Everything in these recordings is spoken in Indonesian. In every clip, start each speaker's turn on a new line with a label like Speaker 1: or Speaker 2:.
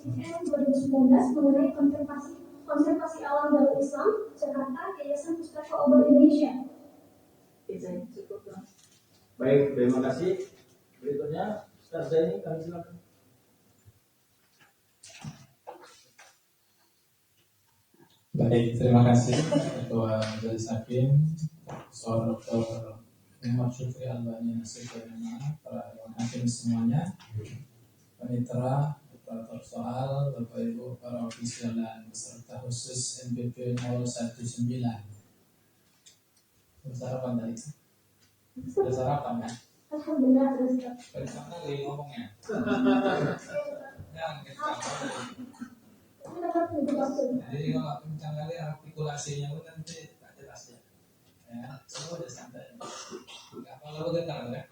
Speaker 1: ISIN 2019 mengenai konservasi alam dalam Islam, Jakarta, Yayasan Pustaka Obor Indonesia.
Speaker 2: Cukup. Baik, terima kasih. Berikutnya, Ustaz Zaini, kami silakan.
Speaker 3: Baik, terima kasih Ketua Majelis Hakim, Prof. Dr. Muhammad Syukri Albani Nasir, para dewan hakim semuanya, panitera, operator soal, Bapak Ibu para ofisial dan peserta khusus NPP 019. Sudah sarapan tadi? Sudah sarapan kan?
Speaker 1: Alhamdulillah, Ustaz.
Speaker 3: Dari sana lagi ngomongnya. Yang kita jadi kalau kencang kali artikulasinya pun nanti tak jelas ya. Semua udah santai. Nggak perlu getar ya.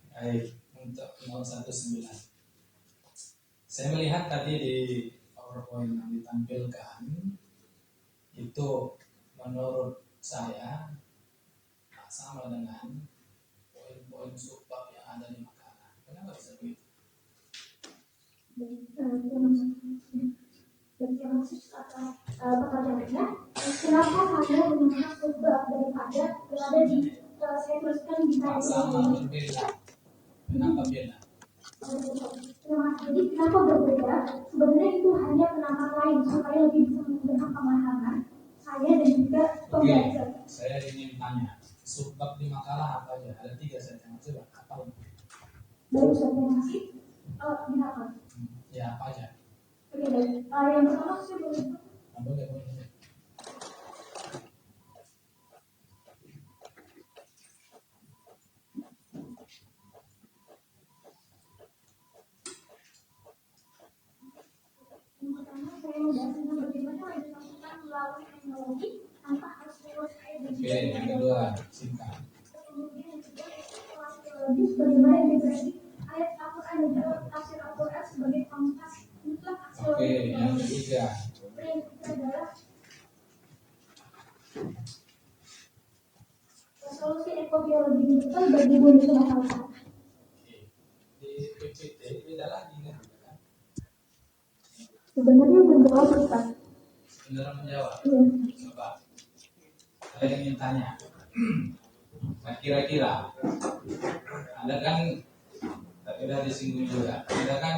Speaker 3: Baik, untuk 019. Saya melihat tadi di PowerPoint yang ditampilkan itu menurut saya sama dengan poin-poin subbab yang ada di makalah. Kenapa bisa begitu?
Speaker 1: Pertanyaannya, kenapa hanya menggunakan subbab daripada yang ada di saya tuliskan di
Speaker 3: sama berbeda. Kenapa beda?
Speaker 1: Jadi kenapa berbeda? Sebenarnya itu hanya penamaan lain supaya lebih bisa memudahkan pemahaman saya dan juga pembelajar.
Speaker 3: Saya ingin tanya, subbab di makalah apa aja? Ada 3 saja, coba hafal.
Speaker 1: Baik, saya terima kasih. Dihafal.
Speaker 3: Ya, apa aja?
Speaker 1: Oke, baik. Yang pertama saya boleh.
Speaker 3: Boleh.
Speaker 1: Yang pertama saya membahas tentang bagaimana dilakukan melalui teknologi tanpa harus lewat air dan
Speaker 3: Oke, yang kedua, singkat.
Speaker 1: Kemudian yang kedua, kelas teologis bagaimana integrasi ayat Al-Quran dan juga tafsir Al-Quran sebagai kompas mutlak akselerasi.
Speaker 3: Oke, yang ketiga.
Speaker 1: Yang ketiga adalah solusi ekobiologi digital bagi Indonesia masyarakat.
Speaker 3: Di PPT beda lagi kan?
Speaker 1: Sebenarnya menjawab Ustaz.
Speaker 3: Benar menjawab.
Speaker 1: Iya.
Speaker 3: Coba. Saya ingin tanya. Kira-kira Anda kan tadi sudah disinggung juga. Anda kan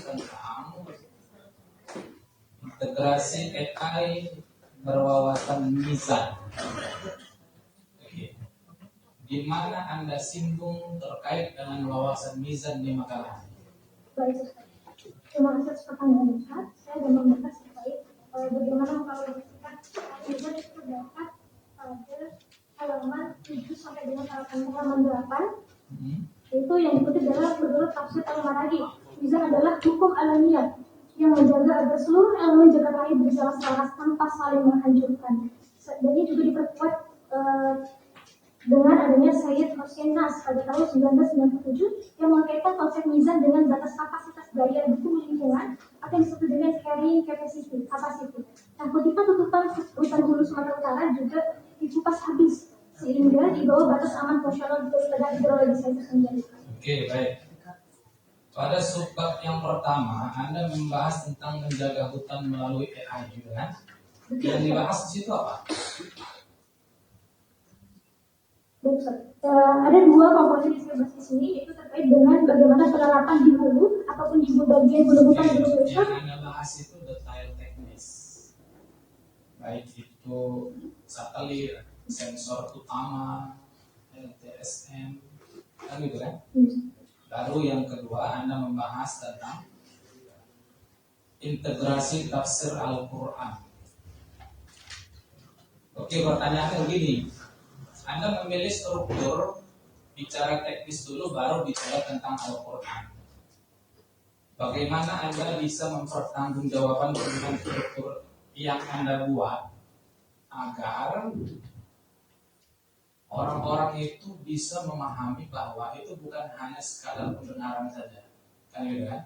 Speaker 3: tentang integrasi AI berwawasan mizan. Di mana Anda singgung terkait dengan wawasan mizan di makalah?
Speaker 1: Baik, Ustaz. Terima kasih atas pertanyaan Ustaz. Saya sudah membahas terkait bagaimana kalau kita mizan itu terdapat pada halaman 7 sampai dengan halaman 8. Itu yang dikutip adalah menurut tafsir Al-Maraghi. Mizan adalah hukum alamiah yang menjaga agar seluruh elemen jagat raya berjalan selaras tanpa saling menghancurkan. Dan ini juga diperkuat dengan adanya Sayyid Hossein Nas pada tahun 1997 yang mengkaitkan konsep mizan dengan batas kapasitas daya dukung lingkungan atau yang disebut dengan carrying capacity. Nah, kutipan tutupan hutan hulu Sumatera Utara juga dikupas habis sehingga di bawah batas aman fungsional daripada hidrologi itu sendiri.
Speaker 3: Oke, baik. Pada subbab yang pertama, Anda membahas tentang menjaga hutan melalui AI, gitu kan? Yang dibahas di situ apa?
Speaker 1: Ada 2 komponen yang saya bahas di sini, yaitu terkait dengan bagaimana penerapan di hulu ataupun di bagian hulu hutan Indonesia.
Speaker 3: Yang Anda bahas itu detail teknis, baik itu satelit, sensor utama, LTSM, kan gitu kan? Lalu yang kedua Anda membahas tentang integrasi tafsir Al-Quran. Oke, pertanyaannya begini. Anda memilih struktur bicara teknis dulu baru bicara tentang Al-Quran. Bagaimana Anda bisa mempertanggungjawabkan dengan struktur yang Anda buat agar orang-orang itu bisa memahami bahwa itu bukan hanya sekadar pendengaran saja. Kan gitu kan?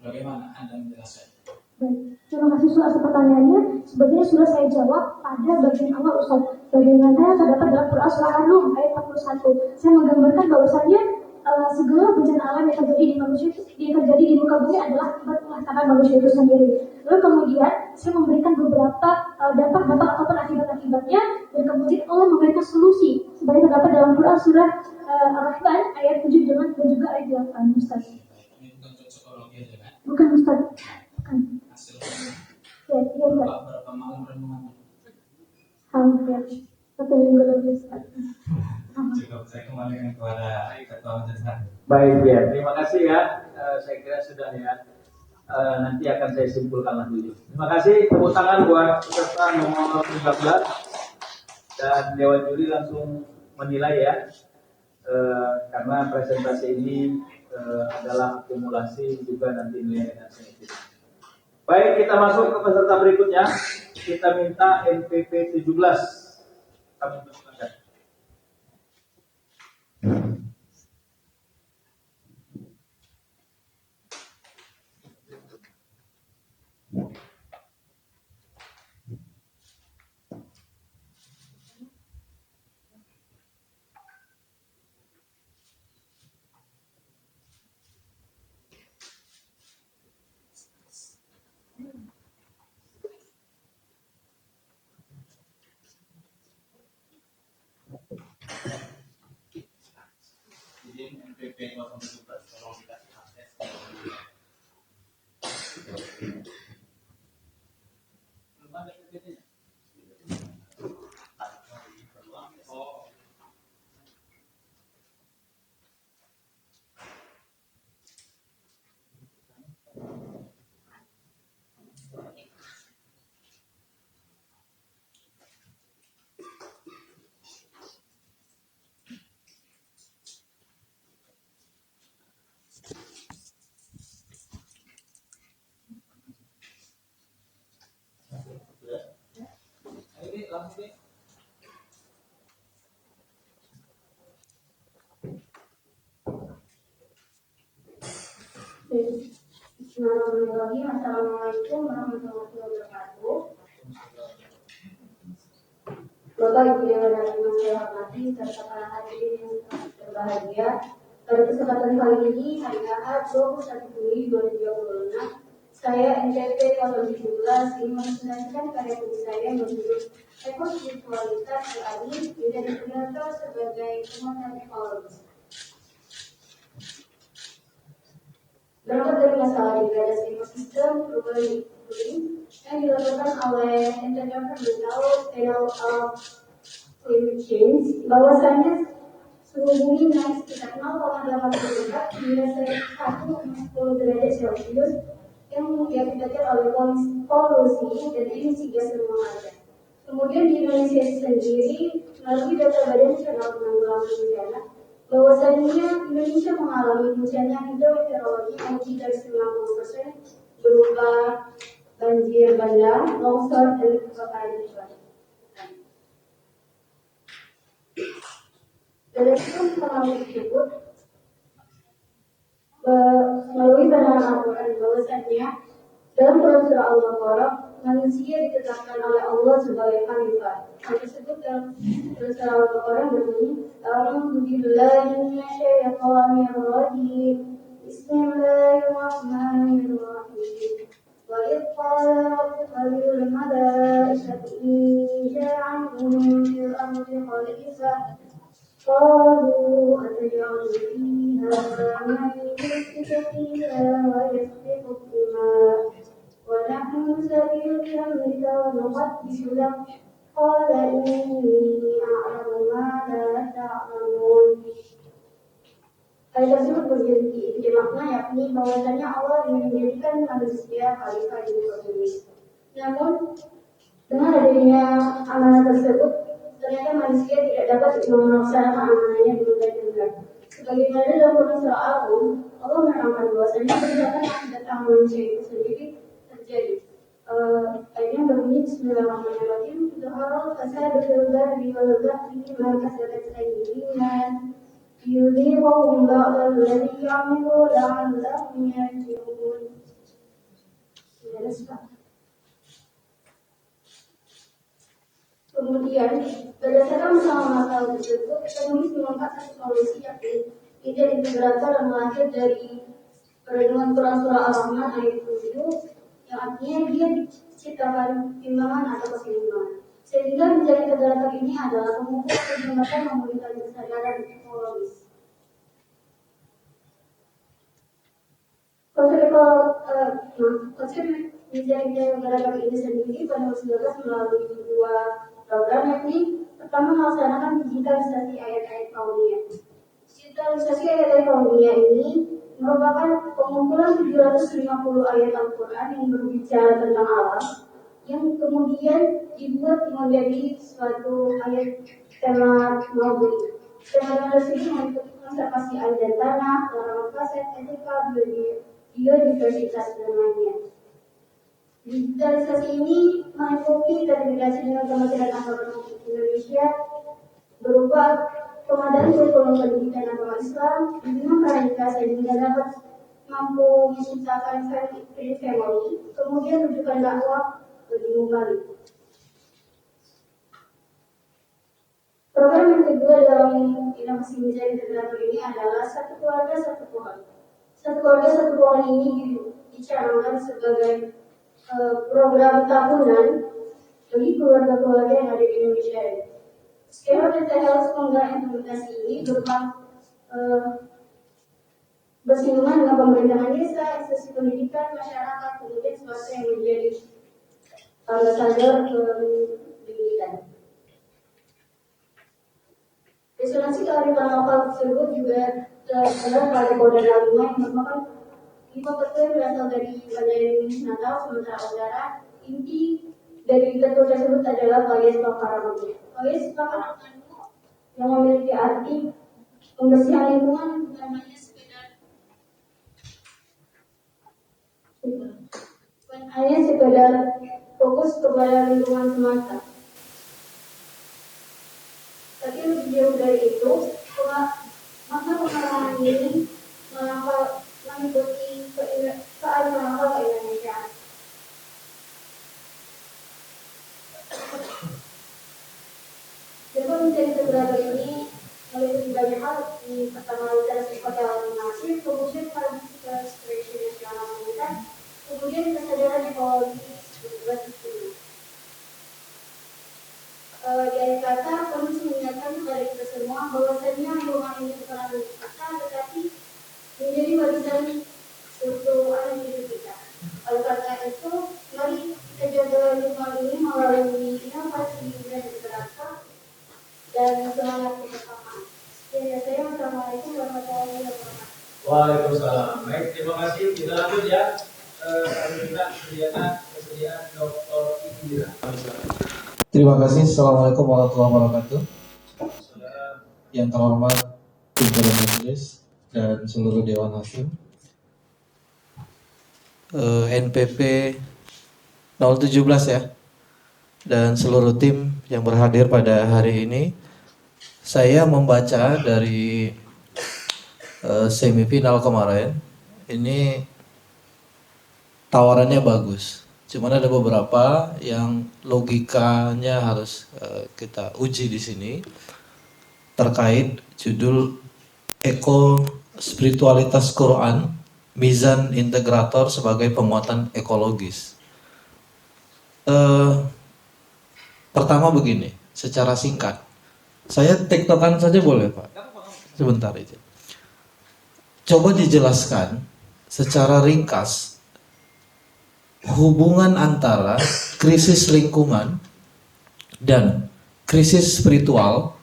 Speaker 3: Bagaimana Anda menjelaskan?
Speaker 1: Baik, terima kasih Ustaz atas pertanyaannya. Sebenarnya sudah saya jawab pada bagian awal Ustaz. Bagaimana terdapat dalam Quran surah An-Nur ayat 41. Saya menggambarkan bahwasannya segala bencana alam yang terjadi di manusia yang terjadi di muka bumi adalah akibat ulah tangan manusia itu sendiri. Lalu kemudian saya memberikan beberapa dampak-dampak ataupun akibat-akibatnya, dan kemudian Allah memberikan solusi sebagai terdapat dalam Quran surah Ar-Rahman ayat 7 dan juga ayat 8. Ustaz.
Speaker 3: Ini bukan cocokologi aja kan?
Speaker 1: Bukan Ustaz. Bukan.
Speaker 3: Hasilnya
Speaker 1: Ya, Ustaz.
Speaker 3: berapa malam renungan?
Speaker 1: Hampir 1 minggu lebih Ustaz.
Speaker 3: Cukup, saya kembalikan kepada ketua majelis hakim.
Speaker 2: Baik ya, terima kasih ya. Saya kira sudah ya. Nanti akan saya simpulkan dulu. Terima kasih. Tepuk tangan buat peserta nomor 13 dan Dewan Juri langsung menilai ya. Karena presentasi ini adalah akumulasi juga nanti nilai dengan signifikan. Baik, kita masuk ke peserta berikutnya. Kita minta NPP 17. Kami persilakan.
Speaker 3: Izin NPP 017 tolong dikasih akses. Belum ada PPT-nya? Oh. Ayo deh, langsung deh.
Speaker 4: Bismillahirrahmanirrahim. Assalamualaikum warahmatullahi wabarakatuh. Bapak Ibu Dewan yang saya hormati serta para hadirin yang berbahagia, pada kesempatan kali ini hari Ahad 21 Juli 2026, saya NPP 017 ingin mempresentasikan karya tulis saya berjudul Ekospiritualitas Al-Adil menjadi pidato sebagai penguatan ekologi. Berangkat dari masalah degradasi ekosistem global yang dilakukan oleh Intergovernmental Panel of Climate Change, bahwasannya suhu bumi naik sekitar 0,8 derajat hingga 1,10 derajat Celcius yang diakibatkan oleh polusi dan emisi gas rumah kaca. Kemudian di Indonesia sendiri, melalui data Badan Nasional Penanggulangan Bencana, bahwasannya Indonesia mengalami bencana hidrometeorologi yang lebih dari 90% berupa banjir bandang, longsor, dan kebakaran hutan. Berdasarkan pengalaman tersebut, melalui pandangan Al-Quran bahwasannya dalam Quran surah Al-Baqarah, manusia ditetapkan oleh Allah sebagai khalifah. Hal tersebut dalam Quran surah Al-Baqarah berbunyi, A'udzu billahi minasyaitonir rajim. Bismillahirrahmanirrahim. Wa idh qala rabbuka lil malaikati inni ja'ilun fil ardi khalifah. قالوا أتجعل فيها من يفسد فيها ويسفك الدماء ونحن نسبح بحمدك ونقدس لك قال إني أعلم ما لا تعلمون. Ayat tersebut memiliki makna, yakni bahwasanya Allah ingin menjadikan manusia khalifah di muka bumi. Namun dengan adanya amanah tersebut, ternyata manusia tidak dapat melaksanakan amanahnya dengan baik dan benar. Sebagaimana dalam Quran surah Al-Rum, Allah menerangkan bahwasanya kebijakan akibat manusia itu sendiri terjadi. Ayatnya berbunyi Bismillahirrahmanirrahim. Zuharal fasadu fil barri wal bahri bima kasabat aydina liyudhiqahum ba'da alladhi 'amilu la'allahum yarji'un. Kemudian, berdasarkan masalah tersebut, penulis mengangkat satu solusi, yakni ide integrator yang lahir dari renungan Quran surah Ar-Rahman ayat 7 yang artinya dia diciptakan timbangan atau keseimbangan. Sehingga menjadi integrator ini adalah pengukur keseimbangan memulihkan kesadaran ekologis. Konsep menjadi integrator ini sendiri pada 2019 melalui dua program, yakni pertama melaksanakan digitalisasi ayat-ayat kauniyah. Digitalisasi ayat-ayat kauniyah ini merupakan pengumpulan 750 ayat Al-Quran yang berbicara tentang alam yang kemudian dibuat menjadi suatu ayat tema maudhui. Tema tersebut meliputi konservasi air dan tanah, larangan kaset, etika, biodiversitas dan lainnya. Digitalisasi ini meliputi terintegrasi dengan Kementerian Agama Indonesia berupa pengadaan kurikulum pendidikan agama Islam dengan kerangka sehingga dapat mampu menciptakan family, kemudian rujukan dakwah bagi umat. Program yang kedua dalam inovasi menjadi integrator ini adalah satu keluarga satu pohon. Satu keluarga satu pohon ini dicanangkan sebagai program tahunan bagi keluarga-keluarga yang ada di Indonesia. Skema PTL penggunaan implementasi ini berupa bersinggungan dengan pemerintahan desa, institusi pendidikan, masyarakat, kemudian swasta yang menjadi ambasador pendidikan. Resonansi kearifan lokal tersebut juga terdapat pada kode 5 yang merupakan hipotesis berasal dari Badan Natal Sumatera Utara. Inti dari ketua tersebut adalah bias Pakaramu. Bias Pakaramu yang memiliki arti pembersihan lingkungan bukan hanya sekedar fokus kepada lingkungan semata. Tapi lebih jauh dari itu, maka pengalaman ini mengikuti kearifan lokal Indonesia. Dapat menjadi integrator ini meliputi banyak hal, di pertama literasi hotel masif, kemudian partisipasi ekspresi nasional komunitas, kemudian kesadaran ekologi juga sistem. Di akhir kata, kami mengingatkan kepada kita semua bahwasanya lingkungan ini bukan milik kita, tetapi menjadi warisan suatu alam hidup kita. Oleh karena itu, mari kita jaga lingkungan ini melalui inovasi dan integrator dan semangat kebersamaan. Sekian saya, wassalamualaikum warahmatullahi wabarakatuh.
Speaker 2: Waalaikumsalam. Baik, terima kasih. Kita lanjut ya. Kami minta kesediaan Dr. Indira.
Speaker 3: Terima kasih. Assalamualaikum warahmatullahi wabarakatuh. Yang terhormat pimpinan majelis dan seluruh Dewan Hakim, NPP 017 ya, dan seluruh tim yang berhadir pada hari ini. Saya membaca dari semifinal kemarin, ini tawarannya bagus. Cuman ada beberapa yang logikanya harus kita uji di sini terkait judul Eko Spiritualitas Quran, Mizan Integrator sebagai penguatan ekologis. Pertama begini, secara singkat. Saya tektokan saja boleh Pak? Sebentar aja. Coba dijelaskan secara ringkas hubungan antara krisis lingkungan dan krisis spiritual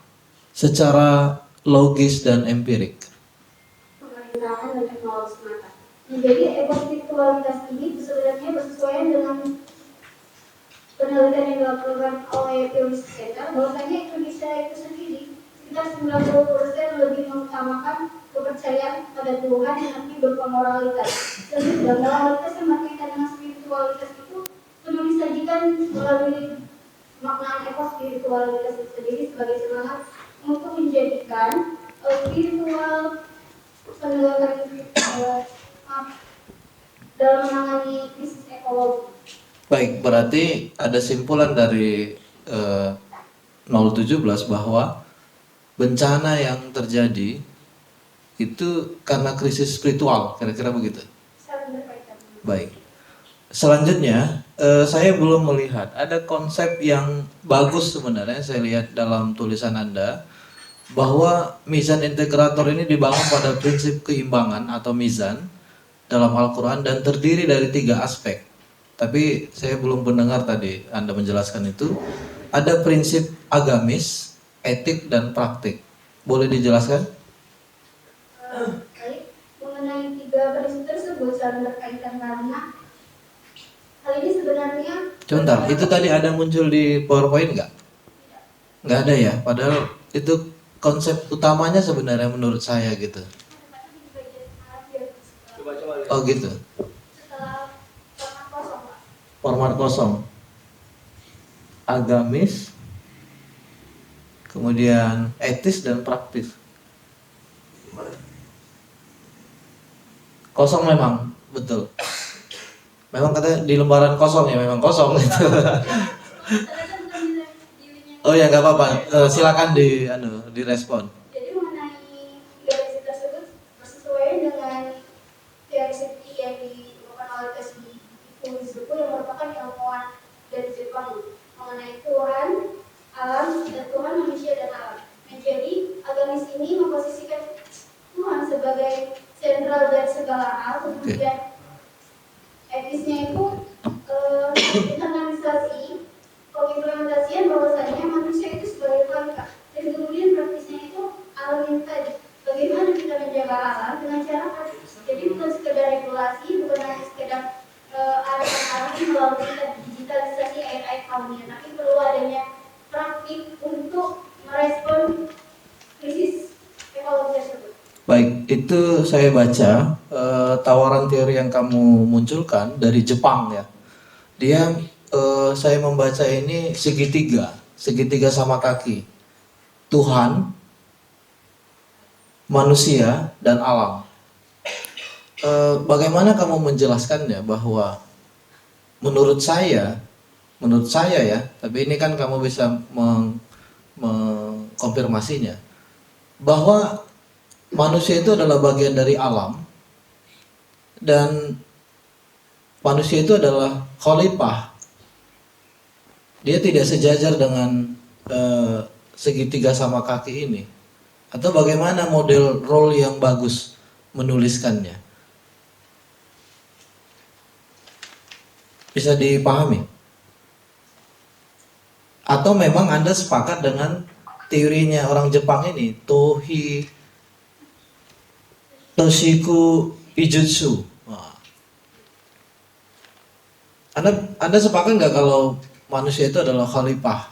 Speaker 3: secara logis dan empirik.
Speaker 4: Pemerintahan dan teknologi semata. Jadi ekospiritualitas ini sebenarnya bersesuaian dengan penelitian yang dilakukan oleh Pew Center, bahwasanya Indonesia itu sendiri sekitar 90% lebih mengutamakan kepercayaan pada Tuhan yang nanti berupa moralitas. Jadi dalam moralitas yang berkaitan dengan spiritualitas itu perlu disajikan melalui makna ekospiritualitas itu sendiri sebagai semangat untuk menjadikan spiritual penegakan dalam menangani krisis ekologi.
Speaker 3: Baik, berarti ada simpulan dari 017 bahwa bencana yang terjadi
Speaker 5: itu karena krisis spiritual, kira-kira begitu.
Speaker 1: Saling berkaitan.
Speaker 5: Baik. Selanjutnya, saya belum melihat ada konsep yang bagus sebenarnya saya lihat dalam tulisan Anda, bahwa mizan integrator ini dibangun pada prinsip keimbangan atau mizan dalam Al-Quran dan terdiri dari 3 aspek. Tapi saya belum mendengar tadi Anda menjelaskan itu. Ada prinsip agamis, etik, dan praktik. Boleh dijelaskan?
Speaker 4: Baik, mengenai 3 prinsip tersebut saling berkaitan karena hal ini sebenarnya.
Speaker 5: Sebentar, itu tadi ada muncul di PowerPoint nggak? Nggak ada ya, padahal itu konsep utamanya sebenarnya menurut saya gitu. Oh gitu.
Speaker 1: Setelah format kosong, Pak.
Speaker 5: Format kosong. Agamis, kemudian etis dan praktis. Kosong memang, betul. Memang katanya di lembaran kosong ya, memang kosong gitu. Oh ya nggak apa-apa, silakan direspon.
Speaker 4: Jadi mengenai 3 prinsip tersebut sesuai dengan teori yang dilakukan oleh Toshihiko Izuku yang merupakan ilmuwan dari Jepang mengenai Tuhan, alam, dan Tuhan, manusia, dan alam. Nah, jadi agamis ini memposisikan Tuhan sebagai sentral dari segala hal, kemudian etisnya itu internalisasi pengimplementasian bahwasanya manusia itu sebagai khalikat, dan kemudian praktisnya itu alam yang tadi bagaimana kita menjaga alam dengan cara praktis. Jadi bukan sekedar regulasi, bukan hanya sekedar arahan-arahan melalui digitalisasi ayat-ayat kauniyah, tapi perlu adanya praktik untuk merespon krisis ekologi tersebut.
Speaker 5: Baik, itu saya baca tawaran teori yang kamu munculkan dari Jepang ya. Dia saya membaca ini segitiga sama kaki. Tuhan, manusia, dan alam. Bagaimana kamu menjelaskannya bahwa menurut saya ya, tapi ini kan kamu bisa mengkonfirmasinya, bahwa manusia itu adalah bagian dari alam dan manusia itu adalah khalifah. Dia tidak sejajar dengan segitiga sama kaki ini. Atau bagaimana model role yang bagus menuliskannya? Bisa dipahami? Atau memang Anda sepakat dengan teorinya orang Jepang ini, Toshihiko Ijutsu. Anda sepakat nggak kalau manusia itu adalah khalifah?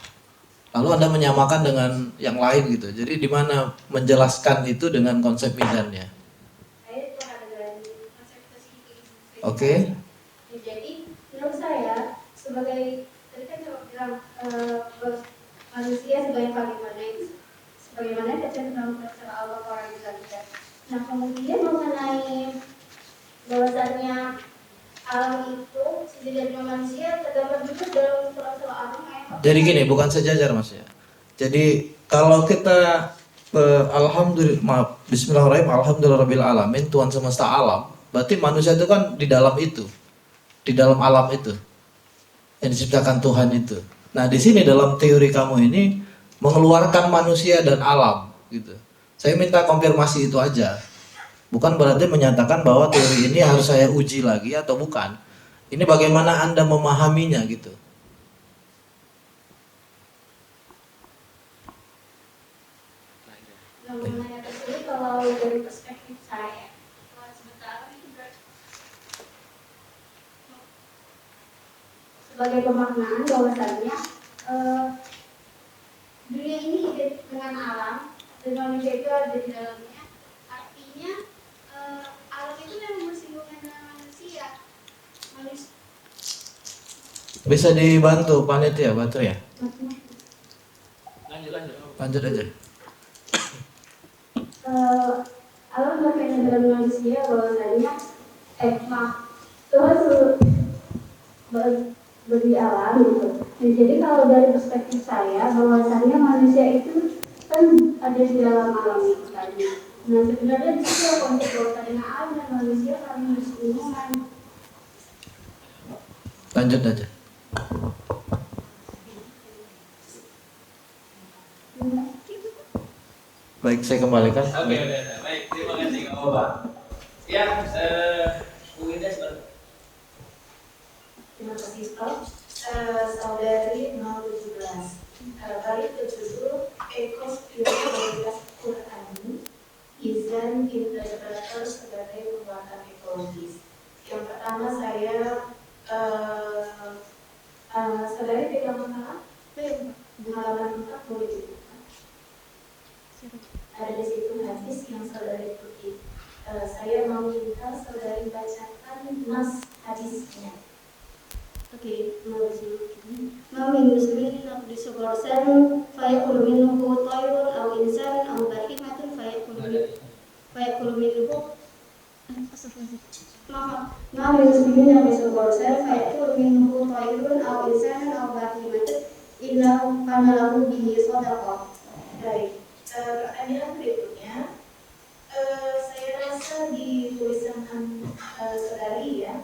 Speaker 5: Lalu Anda menyamakan dengan yang lain gitu. Jadi di mana menjelaskan itu dengan konsep mizannya?
Speaker 4: Saya pernah dengan konsep Toshihiko Izuku.
Speaker 5: Oke.
Speaker 4: Jadi menurut saya sebagai tadi kan saya bilang manusia sebagai khalifah itu sebagaimana kecenderungan terserah Allah orang kita. Nah, kemudian mengenai bahwasannya alam itu sejajar dengan manusia tergambar juga dalam surah-surah Al-An'am.
Speaker 5: Jadi gini, bukan sejajar maksudnya. Jadi kalau kita alhamdulillah, bismillahirrahmanirrahim, alhamdulillahirabbil alamin, Tuhan semesta alam, berarti manusia itu kan di dalam itu. Di dalam alam itu. Yang diciptakan Tuhan itu. Nah, di sini dalam teori kamu ini mengeluarkan manusia dan alam gitu. Saya minta konfirmasi itu aja. Bukan berarti menyatakan bahwa teori ini harus saya uji lagi atau bukan. Ini bagaimana Anda memahaminya gitu.
Speaker 4: Nah, mengenai tersebut kalau dari perspektif saya, sebentar itu sebagai pemaknaan bahwasannya dunia ini identik dengan alam dan manusia itu ada di dalamnya. Artinya alam itu memang bersinggungan dengan manusia.
Speaker 5: Bisa dibantu panitia bantu ya? Lanjut aja.
Speaker 4: Alam berkaitan dengan manusia bahwasanya Tuhan beri alam gitu. Nah, jadi kalau dari perspektif saya bahwasanya manusia itu kan ada di dalam alam itu tadi. Nah, sebenarnya di situ
Speaker 5: Lanjut aja. Baik, saya kembalikan.
Speaker 2: Oke, udah. Baik, terima kasih Kak Bapak. Ya, Bu Ida sebentar.
Speaker 4: Terima kasih Prof. Saudari 017. Balik ke judul Ekospiritualitas Qurani, Izan Integrator sebagai penguatan ekologis. Yang pertama saya saudari pegang halaman halaman 4 boleh dibuka. Ada di situ hadis yang saudari kutip. Saya mau minta saudari bacakan nas hadisnya. Oke, ma min muslimin naqdisu ghursan fayakulu minhu tayrun aw insan aw bahimatun fayakulu minhu ma min muslimin naqdisu ghursan fayakulu minhu tayrun aw insan aw bahimatun illa kana lahu bihi shadaqah. Baik, pertanyaan berikutnya, saya rasa di tulisan saudari ya,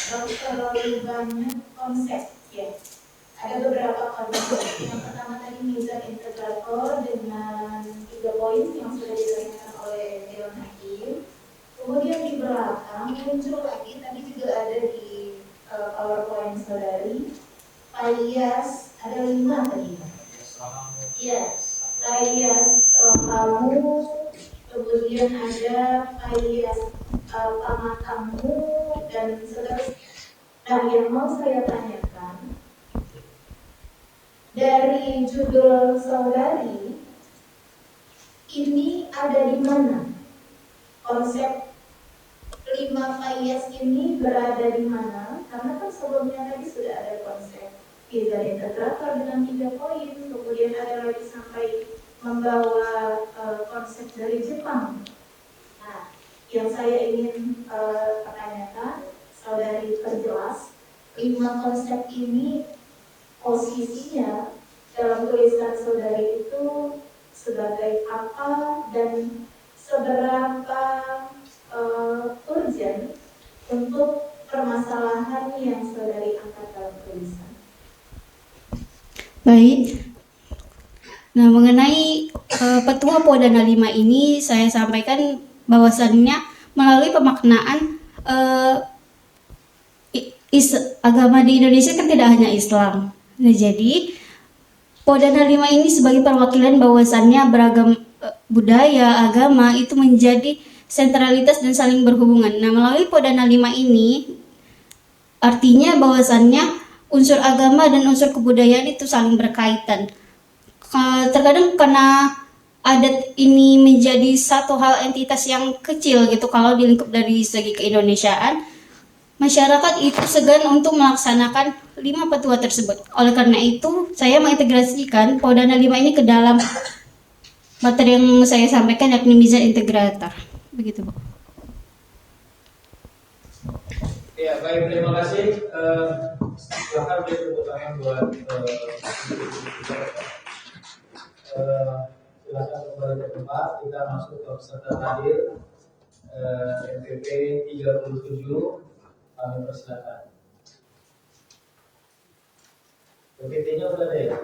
Speaker 4: terlalu banyak konsep ya. Ada beberapa konsep. Yang pertama tadi mizan integrator dengan 3 poin yang sudah disampaikan oleh Dewan Hakim. Kemudian di belakang muncul lagi, tadi juga ada di PowerPoint saudari, Payas, ada 5 tadi. Ya, Payas rohamu, kemudian ada Payas pamatamu dan seterusnya. Nah, yang mau saya tanyakan, dari judul saudari ini ada di mana? Konsep 5 Payas ini berada di mana? Karena kan sebelumnya tadi sudah ada konsep izan integrator dengan 3 poin, kemudian ada lagi sampai membawa konsep dari Jepang. Nah, yang saya ingin pertanyakan, saudari perjelas 5 konsep ini posisinya dalam tulisan saudari itu sebagai apa dan seberapa urgent untuk permasalahan yang saudari angkat dalam tulisan.
Speaker 6: Baik. Nah, mengenai Petua Podana 5 ini saya sampaikan bahwasannya melalui pemaknaan agama di Indonesia kan tidak hanya Islam. Nah, jadi Podana 5 ini sebagai perwakilan bahwasannya beragam budaya, agama itu menjadi sentralitas dan saling berhubungan. Nah, melalui Podana 5 ini artinya bahwasannya unsur agama dan unsur kebudayaan itu saling berkaitan. Terkadang karena adat ini menjadi satu hal entitas yang kecil gitu kalau di lingkup dari segi keindonesiaan, masyarakat itu segan untuk melaksanakan 5 petua tersebut. Oleh karena itu, saya mengintegrasikan Podana 5 ini ke dalam materi yang saya sampaikan, yakni mizan integrator. Begitu, Bu.
Speaker 2: Ya, baik, terima kasih. Silakan beri tepuk tangan buat silakan kembali ke tempat. Kita masuk ke peserta hadir NPP 37. Kami persilakan. PPT-nya sudah ada ya?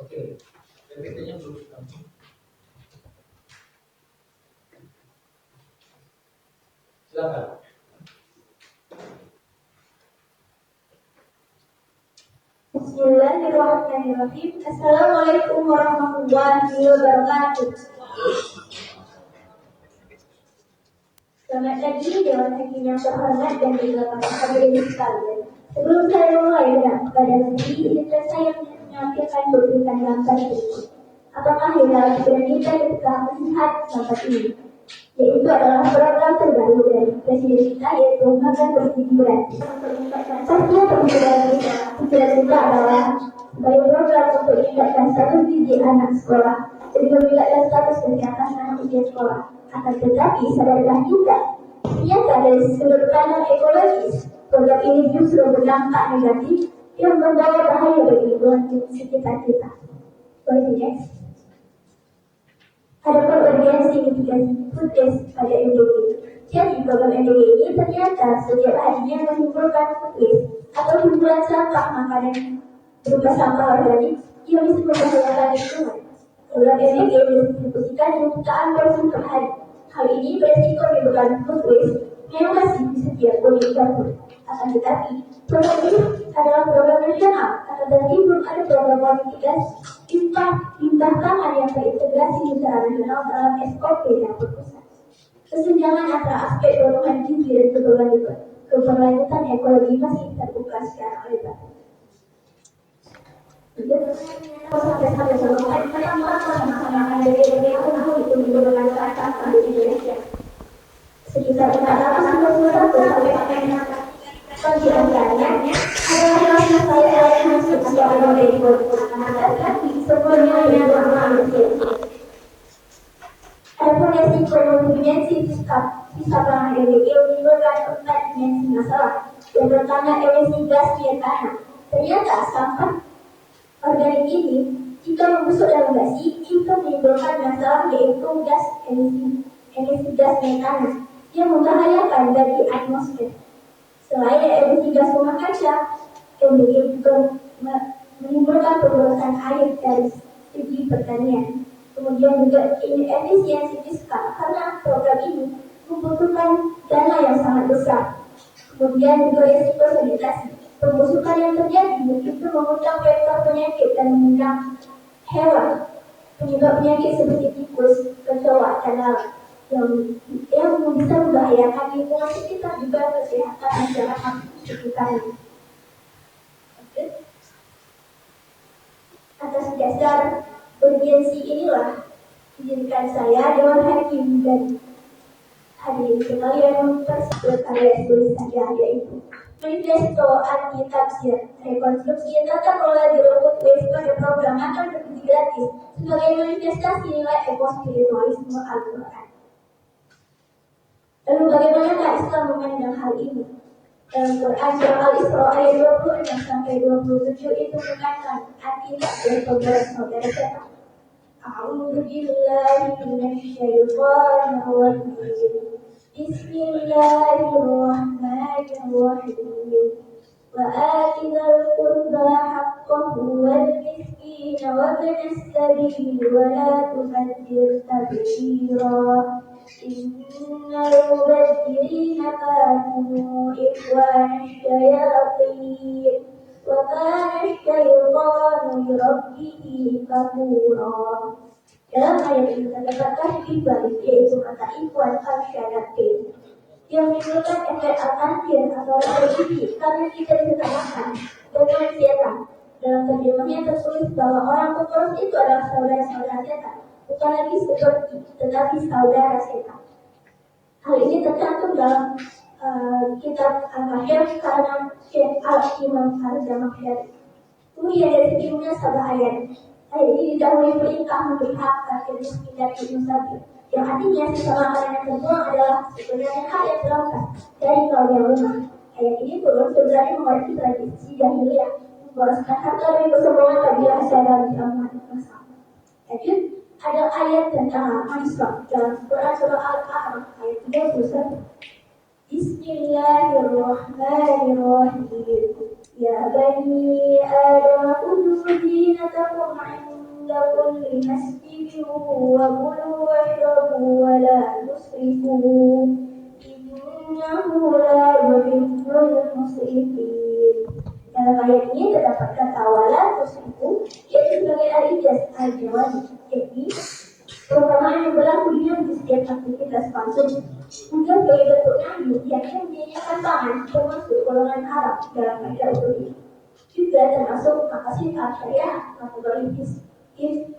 Speaker 2: Oke, PPT-nya belum kami. Silakan.
Speaker 1: Bismillahirrahmanirrahim. Assalamualaikum warahmatullahi wabarakatuh. Selamat pagi Dewan Hakim yang terhormat dan juga para hadirin sekalian. Sebelum saya mulai pada sendiri, izinkan saya menyampaikan beberapa langkah berikut. Apakah yang dalam pikiran kita ketika melihat langkah ini? Yaitu adalah program terbaru dari Presiden kita, yaitu Makan Berpikiran. Satunya pemikiran kita adalah sebagai program untuk meningkatkan status gizi anak sekolah dan meningkatkan status kesehatan anak usia sekolah.
Speaker 4: Akan tetapi sadarkah kita, ternyata dari sudut pandang ekologis, program ini justru berdampak negatif yang membawa bahaya bagi lingkungan sekitar kita. Boleh next. Ada urgensi mitigasi food waste pada NDG. Jadi program NDG ini ternyata setiap harinya menimbulkan food waste atau timbulan sampah makanan berupa sampah organik yang bisa membahayakan lingkungan. Program NDG didistribusikan jutaan porsi per hari. Hal ini beresiko menyebabkan food waste yang masih di setiap unit dapur. Akan tetapi, program ini adalah program nasional, akan tetapi belum ada program mitigasi limbah pangan yang terintegrasi secara nasional dalam SOP dapur pusat. Kesenjangan antara aspek dorongan gizi dan keberlanjutan ekologi masih terbuka secara lebar. Sekitar 491 sampai pengiraannya adalah saya masuk atau dari tapi semuanya yang adapun resiko multidimensi fiskal pangan NDG menimbulkan 4 dimensi masalah. Yang pertama, emisi gas metana. Ternyata sampah organik ini jika membusuk dalam gasi itu menimbulkan masalah, yaitu emisi gas metana yang membahayakan bagi atmosfer. Selain emisi gas rumah kaca, NDG juga menimbulkan pemborosan air dari segi pertanian. Kemudian juga inefisiensi fiskal karena program ini membutuhkan dana yang sangat besar. Kemudian juga risiko sanitasi. Pembusukan yang terjadi itu mengundang vektor penyakit dan mengundang hewan penyebab penyakit seperti tikus, kecoa, dan lalat yang bisa membahayakan lingkungan sekitar juga kesehatan masyarakat sekitarnya. Atas dasar urgensi inilah izinkan saya Dewan Hakim dan hadirin sekalian mempersiapkan karya tulisan yaitu Manifesto Anti Tafsir Rekonstruksi Tata Kelola Zero Food Waste pada program makan bergizi gratis sebagai manifestasi nilai ekospiritualisme Al-Quran. Lalu bagaimanakah Islam memandang hal ini? Dalam Quran surah Al-Isra ayat 26 sampai 27 itu mengatakan anti tafsir saudara-saudara setan. A'udzu billahi minasyaitonir rajim. Bismillahirrahmanirrahim. Wa ati dzal qurba haqqahu wal miskina wa ibnas sabil wa la tubadzir tabdzira. Innal mubadzirina kanu ikhwana syayatin wa kana syaitanu lirabbihi kafura. Dalam ayat ini terdapat tasbih balik, yaitu kata ikhwan al-syayatin yang menimbulkan efek al-anfir atau repetisi karena kita disamakan dengan setan. Dalam terjemahnya tertulis bahwa orang pengurus itu adalah saudara-saudara setan, bukan lagi seperti tetapi saudara setan. Hal ini tercantum dalam kitab Al-Mahsyar karena Syekh Al-Imam Al-Zamakhsyari. Kemudian dari segi munasabah ayat ini didahului perintah memberi hak akhir miskin dan ibnu sabil, yang artinya sesama makanan yang terbuang adalah sebenarnya hak yang terlepas dari kaum yang lemah. Ayat ini turun sebenarnya mengoreksi tradisi jahiliyah memboroskan harta dari kesombongan kabilah Asy'ariyah di aman masa. Lanjut, ada ayat tentang Islam dalam Quran surah Al-A'raf ayat 31. Bismillahirrahmanirrahim. Ya bani Adam khudhu zinatakum 'inda kulli masjidin wa kulu washrabu wa la tusrifu innahu la yuhibbul musrifin. Dalam ayat ini terdapat kata wala tusrifu, yaitu sebagai al-ijaz al-jawabi, yaitu perumpamaan yang berlaku di setiap aktivitas konsumsi. Juga sebagai bentuk nahyu yang menyediakan pangan termasuk golongan Arab dalam kaidah usul ini. Juga termasuk makasih al-syariah kategori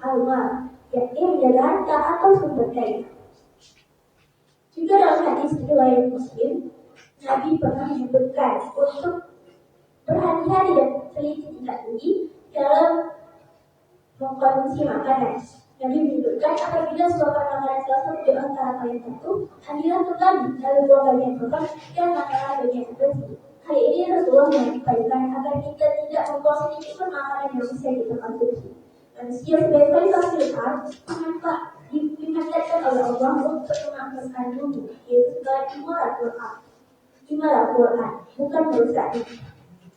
Speaker 4: al-mal, yakni menjaga harta atau sumber daya. Juga dalam hadis riwayat Muslim, Nabi pernah menyebutkan untuk berhati-hati dan teliti tingkat tinggi dalam mengkonsumsi makanan.
Speaker 1: Nabi menyebutkan apabila suapana makanan salah satu di antara kalian tentu, ambillah kembali lalu buang bagian kotor dan makanlah bagian yang bersih. Hal ini Rasulullah menyampaikan agar kita tidak membuang sedikit pun makanan yang bisa kita konsumsi. Manusia sebagai fasilitas dimandatkan oleh Allah untuk memakmurkan bumi, yaitu sebagai imaratul Quran, bukan merusaknya.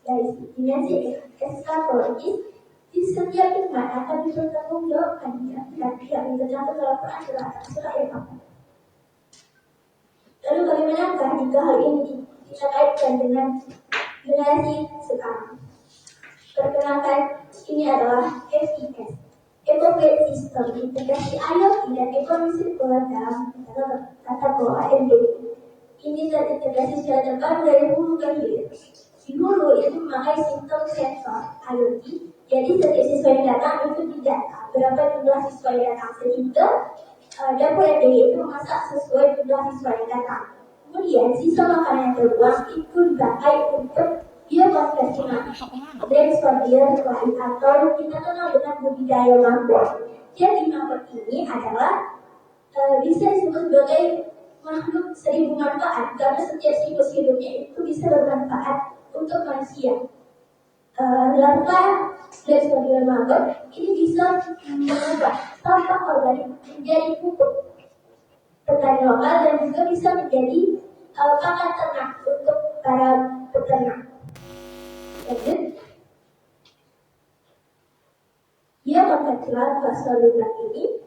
Speaker 1: Dari dimensi eskatologis, di setiap hikmah akan dipertanggungjawabkannya dan tidak tercantum dalam Quran surah ayat 4. Lalu bagaimanakah jika hal ini kita kaitkan dengan generasi sekarang? Perkenalkan, ini adalah FIS, Eco-Gate System, integrasi IoT dan ekonomi sirkular dalam kata kelola MBG. Ini terintegrasi secara terpadu dari hulu ke hilir. Di hulu itu memakai sistem sensor IoT, jadi setiap siswa yang datang itu didata berapa jumlah siswa yang datang, sehingga dapur MBG itu memasak sesuai jumlah siswa yang datang. Kemudian sisa makanan yang terbuang itu dipakai untuk biokonversi Black Sodium Chloride atau kita kenal dengan budidaya mangkok. Jadi mangkok ini adalah bisa disebut sebagai makhluk seribu manfaat karena setiap siklus hidupnya itu bisa bermanfaat untuk manusia. Lakukan Black Sodium mangkok ini bisa mengubah sampah organik menjadi pupuk petani lokal dan juga bisa menjadi pakan ternak untuk para peternak. Lanjut, biokonvensional fasolidat ini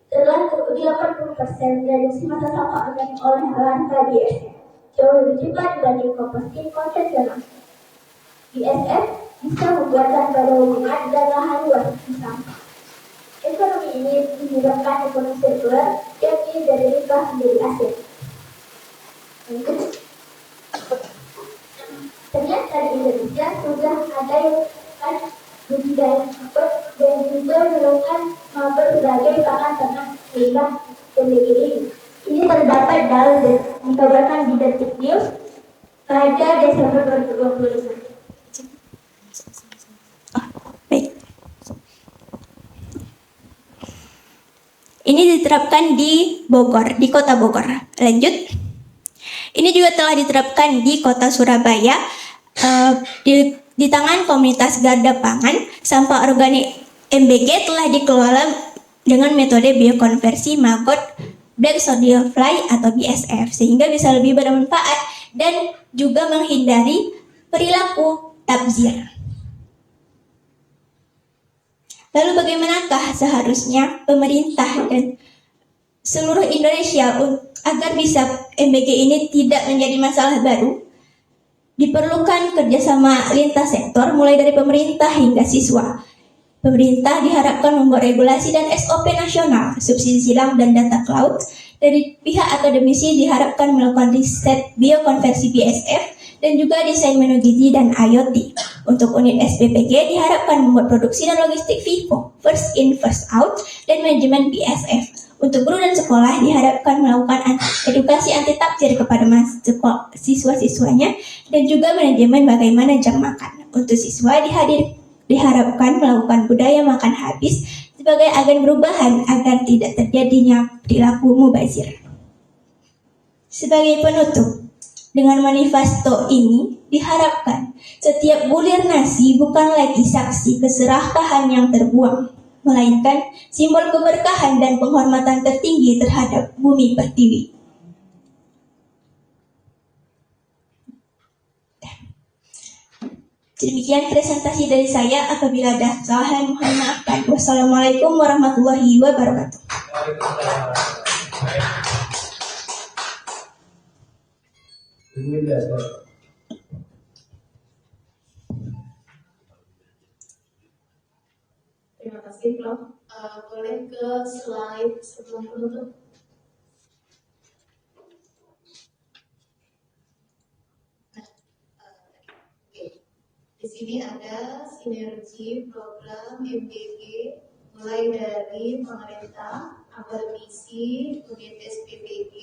Speaker 1: telah 80% reduksi masa sampah organik oleh lantai BSF, jauh lebih cepat dibanding komposting konvensional. BSF bisa membuat tanpa hubungan dan lahan luas di sampah. Ekonomi ini menyebabkan ekonomi sirkular, yakni dari limbah menjadi aset. Ternyata di Indonesia sudah ada yang melakukan budidaya mangkok dan juga melakukan mangkok sebagai pakan ternak limbah MBG ini. Ini terdapat dalam dikabarkan di Detik News pada Desember 2025.
Speaker 7: Baik. Ini diterapkan di Bogor, di kota Bogor. Lanjut. Ini juga telah diterapkan di kota Surabaya. Di tangan komunitas Garda Pangan, sampah organik MBG telah dikelola dengan metode biokonversi maggot Black Sodium Fly atau BSF sehingga bisa lebih bermanfaat dan juga menghindari perilaku tabzir. Lalu bagaimanakah seharusnya pemerintah dan seluruh Indonesia agar bisa MBG ini tidak menjadi masalah baru? Diperlukan kerjasama lintas sektor mulai dari pemerintah hingga siswa. Pemerintah diharapkan membuat regulasi dan SOP nasional, subsidi silang dan data cloud. Dari pihak akademisi diharapkan melakukan riset biokonversi BSF dan juga desain menu gizi dan IoT. Untuk unit SPPG diharapkan membuat produksi dan logistik FIFO, first in first out, dan manajemen BSF. Untuk guru dan sekolah diharapkan melakukan edukasi anti tabzir kepada siswa-siswanya dan juga manajemen bagaimana jam makan. Untuk siswa diharapkan melakukan budaya makan habis sebagai agen perubahan agar tidak terjadinya perilaku mubazir. Sebagai penutup, dengan manifesto ini diharapkan setiap bulir nasi bukan lagi saksi keserakahan yang terbuang, melainkan simbol keberkahan dan penghormatan tertinggi terhadap bumi pertiwi. Demikian presentasi dari saya. Apabila ada kesalahan mohon maafkan. Wassalamualaikum warahmatullahi wabarakatuh.
Speaker 8: Terima kasih Prof. Boleh ke slide sebelum penutup? Di sini ada sinergi program MBG mulai dari pemerintah, akademisi, unit SPPG,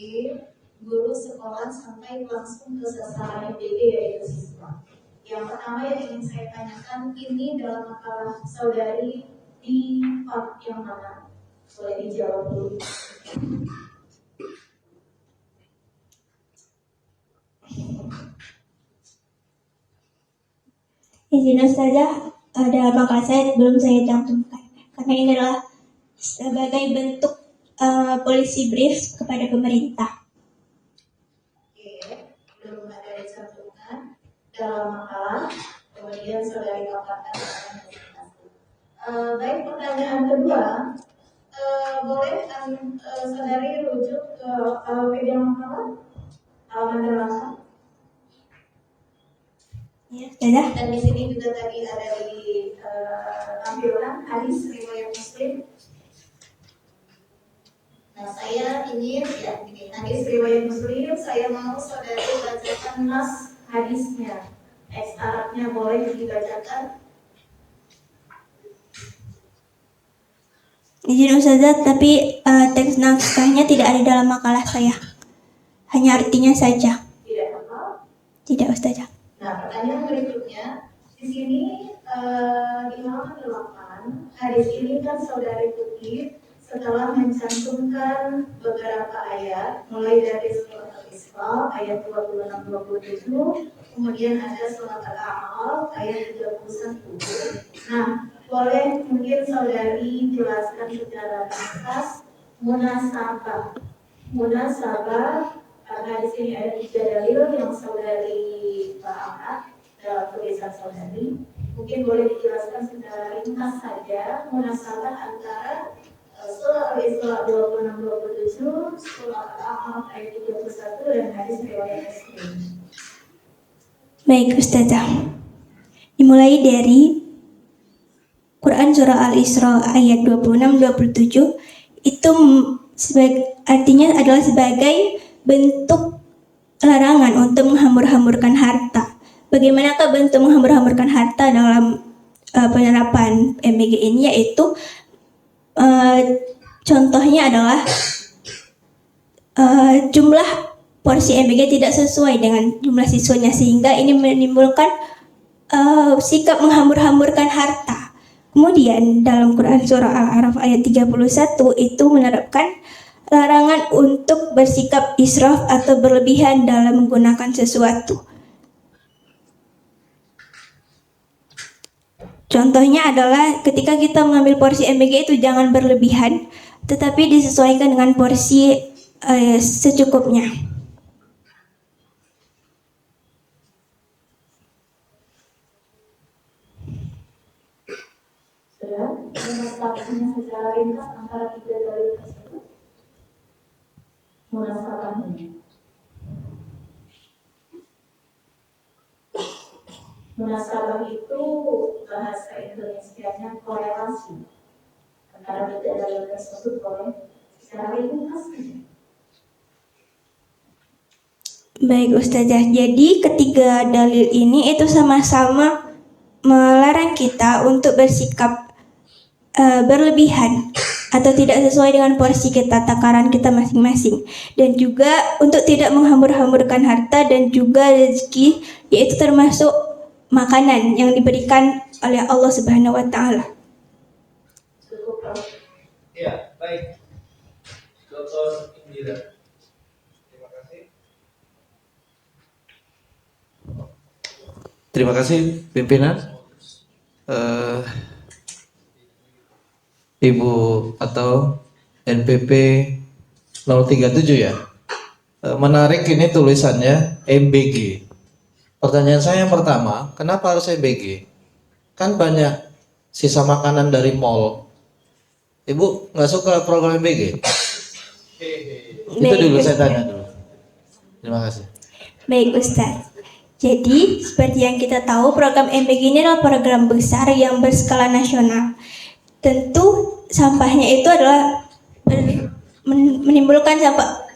Speaker 8: guru sekolah sampai langsung ke sasaran MBG yaitu siswa. Yang pertama yang ingin saya tanyakan, ini dalam makalah saudari di part yang mana? Boleh dijawab dulu.
Speaker 7: Izin Ustazah, dalam makalah saya belum saya cantumkan karena ini adalah sebagai bentuk policy brief kepada pemerintah.
Speaker 8: Oke, belum ada dicantumkan dalam makalah, kemudian saudari paparkan akan presentasi. Baik, pertanyaan kedua, boleh saudari rujuk ke media makalah, halaman 8.
Speaker 7: Ya, Ustazah.
Speaker 8: Dan di sini juga tadi ada di tampilan hadis riwayat Muslim. Nah, saya ingin ya ini hadis riwayat Muslim, saya mau saudari bacakan nas hadisnya. Teks Arabnya boleh dibacakan.
Speaker 7: Izin Ustazah, tapi teks naskahnya tidak ada dalam makalah saya. Hanya artinya saja.
Speaker 8: Tidak apa?
Speaker 7: Tidak Ustazah.
Speaker 8: Nah, pertanyaan berikutnya, di sini di halaman 8, hadis ini kan saudari kutip setelah mencantumkan beberapa ayat, mulai dari surat Al-Isra ayat 26-27, kemudian ada surat Al-A'raf ayat 31. Nah, boleh mungkin saudari jelaskan secara ringkas munasabah. Munasabah, karena di sini ada 3 dalil yang saudari angkat dalam tulisan saudari, mungkin boleh dijelaskan secara ringkas saja munasabah antara surah Al-Isra 26-27, surah Al-A'raf ayat 31 dan hadis riwayat Muslim.
Speaker 7: Baik Ustazah. Dimulai dari Quran surah Al-Isra ayat 26-27 itu artinya adalah sebagai bentuk larangan untuk menghambur-hamburkan harta. Bagaimanakah bentuk menghambur-hamburkan harta dalam penerapan MBG ini, yaitu contohnya adalah jumlah porsi MBG tidak sesuai dengan jumlah siswanya, sehingga ini menimbulkan sikap menghambur-hamburkan harta. Kemudian dalam Quran surah Al-A'raf ayat 31 itu menerapkan larangan untuk bersikap israf atau berlebihan dalam menggunakan sesuatu. Contohnya adalah ketika kita mengambil porsi MBG itu jangan berlebihan, tetapi disesuaikan dengan porsi secukupnya.
Speaker 8: Sudah, munasabahnya secara ringkas antara 3 dalil tersebut. Munasabahnya. Munasabah itu bahasa Indonesianya korelasi antara 3 dalil tersebut, boleh secara ringkas saja.
Speaker 7: Baik Ustazah, jadi ketiga dalil ini itu sama-sama melarang kita untuk bersikap berlebihan atau tidak sesuai dengan porsi kita, takaran kita masing-masing, dan juga untuk tidak menghambur-hamburkan harta dan juga rezeki, yaitu termasuk makanan yang diberikan oleh Allah Subhanahu wa taala.
Speaker 2: Ya, baik. Dr. Indira. Terima kasih.
Speaker 5: Terima kasih pimpinan. Ibu atau NPP 037 ya. Menarik ini tulisannya MBG. Pertanyaan saya yang pertama, kenapa harus MBG? Kan banyak sisa makanan dari mall. Ibu nggak suka program MBG? Itu dulu saya tanya dulu. Terima kasih.
Speaker 7: Baik Ustaz. Jadi seperti yang kita tahu, program MBG ini adalah program besar yang berskala nasional. Tentu sampahnya itu adalah menimbulkan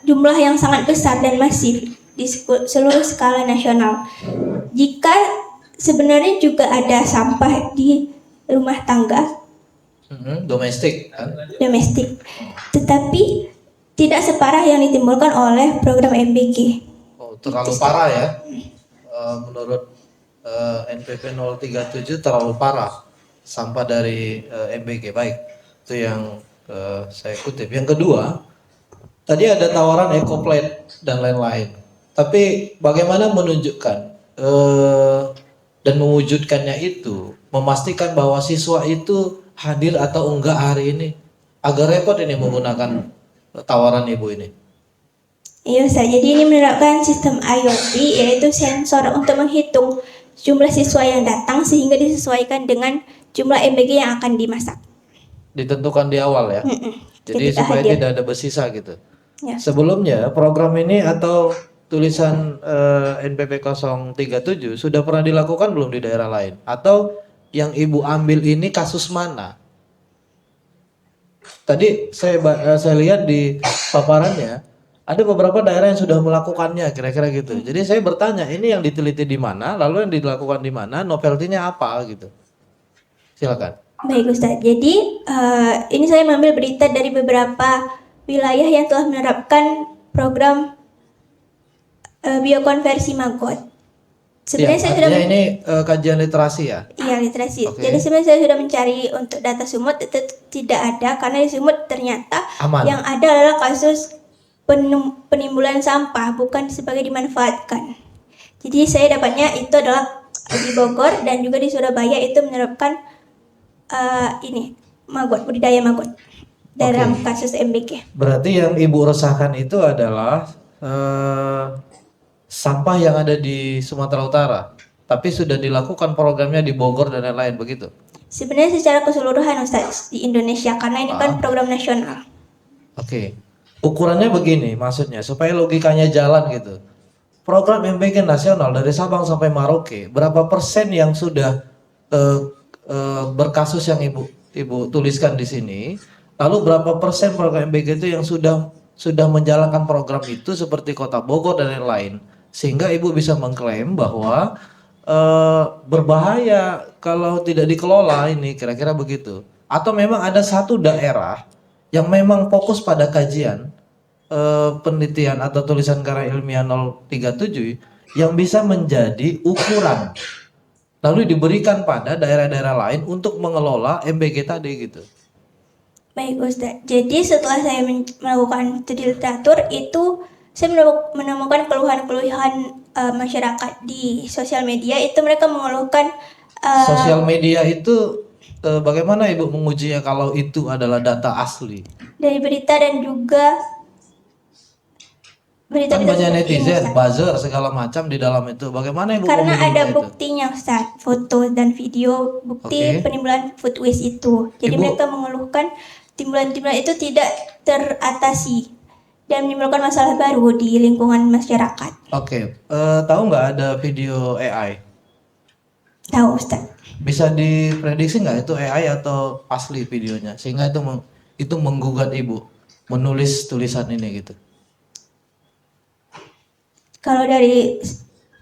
Speaker 7: jumlah yang sangat besar dan masif di seluruh skala nasional. Jika sebenarnya juga ada sampah di rumah tangga,
Speaker 5: Domestik kan?
Speaker 7: domestik, tetapi tidak separah yang ditimbulkan oleh program MBG.
Speaker 5: Oh, terlalu parah ya. Menurut NPP 037 terlalu parah sampah dari MBG. Baik, itu yang saya kutip. Yang kedua, tadi ada tawaran EcoPlate dan lain-lain. Tapi bagaimana menunjukkan dan mewujudkannya itu, memastikan bahwa siswa itu hadir atau enggak hari ini? Agak repot ini menggunakan tawaran ibu ini.
Speaker 7: Iya Ustaz, jadi ini menerapkan sistem IoT, yaitu sensor untuk menghitung jumlah siswa yang datang sehingga disesuaikan dengan jumlah MBG yang akan dimasak.
Speaker 5: Ditentukan di awal ya. Jadi supaya
Speaker 7: hadir.
Speaker 5: tidak ada bersisa gitu.
Speaker 7: Ya.
Speaker 5: Sebelumnya program ini atau tulisan NPP 037 sudah pernah dilakukan belum di daerah lain? Atau yang ibu ambil ini kasus mana? Tadi saya lihat di paparannya ada beberapa daerah yang sudah melakukannya kira-kira gitu. Jadi saya bertanya ini yang diteliti di mana, lalu yang dilakukan di mana, novelty-nya apa gitu. Silakan.
Speaker 7: Baik Ustaz, jadi ini saya mengambil berita dari beberapa wilayah yang telah menerapkan program biokonversi maggot. Sebenarnya saya sudah
Speaker 5: ini kajian literasi ya?
Speaker 7: Iya, literasi.
Speaker 5: Oke.
Speaker 7: Jadi sebenarnya saya sudah mencari untuk data Sumut, itu tidak ada karena di Sumut ternyata
Speaker 5: Aman.
Speaker 7: yang ada adalah kasus penimbulan sampah, bukan sebagai dimanfaatkan. Jadi saya dapatnya itu adalah di Bogor dan juga di Surabaya itu menerapkan ini maggot, budidaya maggot dalam kasus MBG.
Speaker 5: Berarti yang ibu resahkan itu adalah sampah yang ada di Sumatera Utara, tapi sudah dilakukan programnya di Bogor dan lain-lain begitu.
Speaker 7: Sebenarnya secara keseluruhan Ustaz di Indonesia karena ini kan program nasional.
Speaker 5: Oke. Ukurannya begini maksudnya supaya logikanya jalan gitu. Program MBG nasional dari Sabang sampai Merauke, berapa persen yang sudah berkasus yang ibu tuliskan di sini? Lalu berapa persen program MBG itu yang sudah menjalankan program itu seperti Kota Bogor dan lain-lain? Sehingga ibu bisa mengklaim bahwa berbahaya kalau tidak dikelola ini, kira-kira begitu. Atau memang ada satu daerah yang memang fokus pada kajian penelitian atau tulisan karya ilmiah 037 yang bisa menjadi ukuran lalu diberikan pada daerah-daerah lain untuk mengelola MBG tadi gitu.
Speaker 7: Baik Ustaz, jadi setelah saya melakukan studi literatur itu saya menemukan keluhan-keluhan masyarakat di sosial media. Itu mereka mengeluhkan
Speaker 5: Sosial media itu bagaimana ibu mengujinya kalau itu adalah data asli?
Speaker 7: dari berita dan juga berita
Speaker 5: Kan banyak netizen, buzzer segala macam di dalam itu. Bagaimana ibu
Speaker 7: karena
Speaker 5: memilihnya
Speaker 7: ada
Speaker 5: itu?
Speaker 7: buktinya Ustaz, foto dan video bukti
Speaker 5: Oke.
Speaker 7: penimbulan food waste itu. Jadi
Speaker 5: Ibu-
Speaker 7: mereka mengeluhkan timbulan-timbulan itu tidak teratasi dan menimbulkan masalah baru di lingkungan masyarakat.
Speaker 5: Oke, tahu nggak ada video AI?
Speaker 7: Tahu Ustaz?
Speaker 5: Bisa diprediksi nggak itu AI atau asli videonya? Sehingga itu menggugat ibu menulis tulisan ini gitu.
Speaker 7: Kalau dari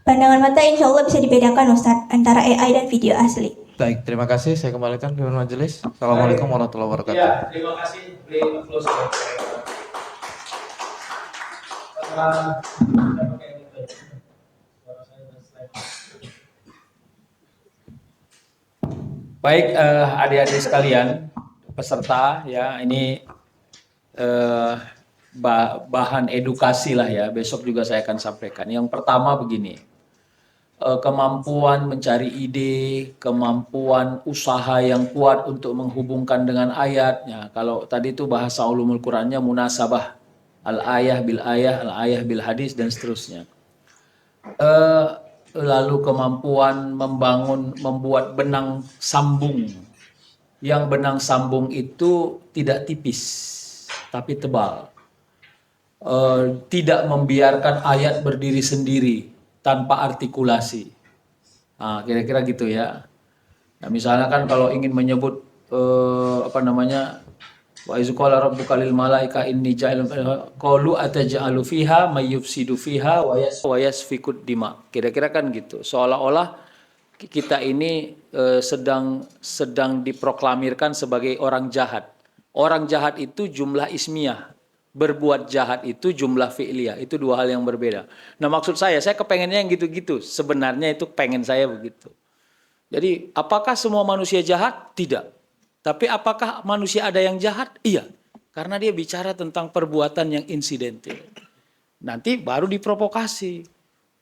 Speaker 7: pandangan mata insya Allah bisa dibedakan Ustaz antara AI dan video asli.
Speaker 5: Baik, terima kasih. Saya kembalikan ke majelis. Assalamualaikum warahmatullahi wabarakatuh.
Speaker 2: Ya, terima kasih. Beli close. Baik, adik-adik sekalian, peserta ya, ini bahan edukasi lah ya. Besok juga saya akan sampaikan. Yang pertama begini, kemampuan mencari ide, kemampuan usaha yang kuat untuk menghubungkan dengan ayatnya. Kalau tadi itu bahasa ulumul Qurannya munasabah, al-ayah bil ayah, al-ayah bil hadis dan seterusnya. Lalu kemampuan membuat benang sambung. Yang benang sambung itu tidak tipis, tapi tebal. Tidak membiarkan ayat berdiri sendiri tanpa artikulasi. Nah, kira-kira gitu ya. Nah, misalnya kan kalau ingin menyebut wa iz qala rabbuka lil malaika inni ja'ilun qalu ataj'alu fiha may yufsidu fiha wa yasfikud dima. Kira-kira kan gitu. Seolah-olah kita ini sedang diproklamirkan sebagai orang jahat. Orang jahat itu jumlah ismiyah. Berbuat jahat itu jumlah fi'liyah. Itu dua hal yang berbeda. Nah, maksud saya kepengennya yang gitu-gitu. Sebenarnya itu pengen saya begitu. Jadi, apakah semua manusia jahat? Tidak. Tapi apakah manusia ada yang jahat? Iya.
Speaker 9: Karena dia bicara tentang perbuatan yang insidentil. Nanti baru diprovokasi.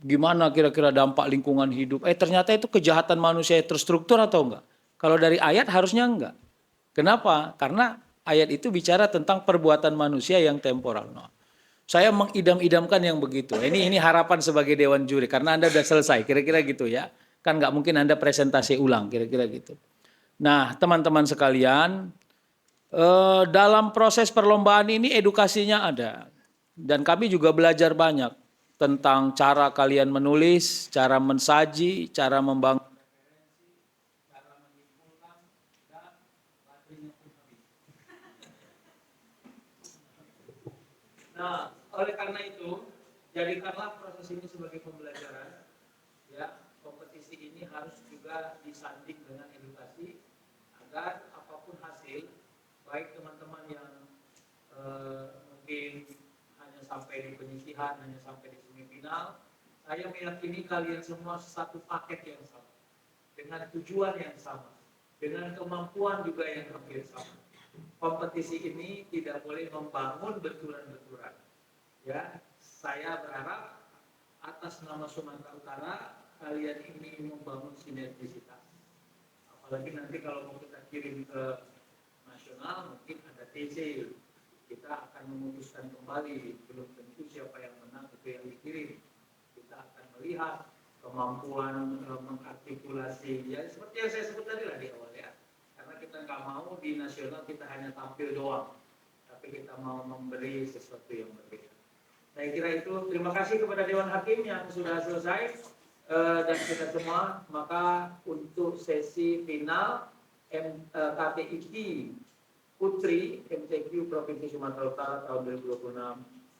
Speaker 9: Gimana kira-kira dampak lingkungan hidup? Ternyata itu kejahatan manusia terstruktur atau enggak? Kalau dari ayat harusnya enggak. Kenapa? Karena ayat itu bicara tentang perbuatan manusia yang temporal. No. Saya mengidam-idamkan yang begitu. Ini harapan sebagai Dewan Juri. Karena Anda sudah selesai, kira-kira gitu ya. Kan nggak mungkin Anda presentasi ulang, kira-kira gitu. Nah, teman-teman sekalian, dalam proses perlombaan ini edukasinya ada. Dan kami juga belajar banyak tentang cara kalian menulis, cara mensaji, cara membangun referensi, cara menyimpulkan, dan baterainya pun habis. Nah, oleh karena itu, jadikanlah proses ini sebagai pembelajaran. Ya, kompetisi ini harus juga disanding dengan edukasi agar apapun hasil, baik teman-teman yang mungkin hanya sampai di penyisihan, hanya sampai di semifinal, saya meyakini kalian semua satu paket yang sama, dengan tujuan yang sama, dengan kemampuan juga yang hampir sama. Kompetisi ini tidak boleh membangun benturan-benturan. Ya, saya berharap atas nama Sumatera Utara kalian ini membangun sinergisitas. Apalagi nanti kalau mau kita kirim ke nasional, mungkin ada TC. Kita akan memutuskan kembali, belum tentu siapa yang menang itu yang dikirim. Kita akan melihat kemampuan mengartikulasi, ya seperti yang saya sebut tadi lah di awal ya. Karena kita nggak mau di nasional kita hanya tampil doang, tapi kita mau memberi sesuatu yang berbeda. Saya kira itu. Terima kasih kepada Dewan Hakim yang sudah selesai dan kita semua. Maka untuk sesi final KTIP Putri MCQ Provinsi Sumatera Utara tahun 2026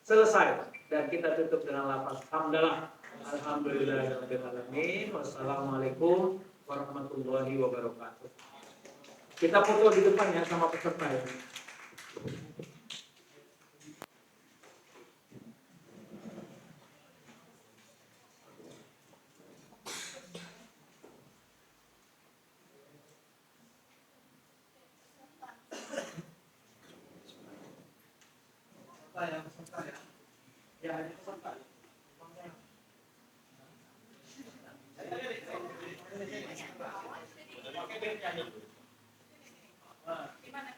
Speaker 9: selesai dan kita tutup dengan lafaz hamdalah. Alhamdulillahirrahmanirrahim. Wassalamualaikum warahmatullahi wabarakatuh. Kita foto di depan ya sama peserta ya. Peserta ya. Ya, hanya peserta. Gimana?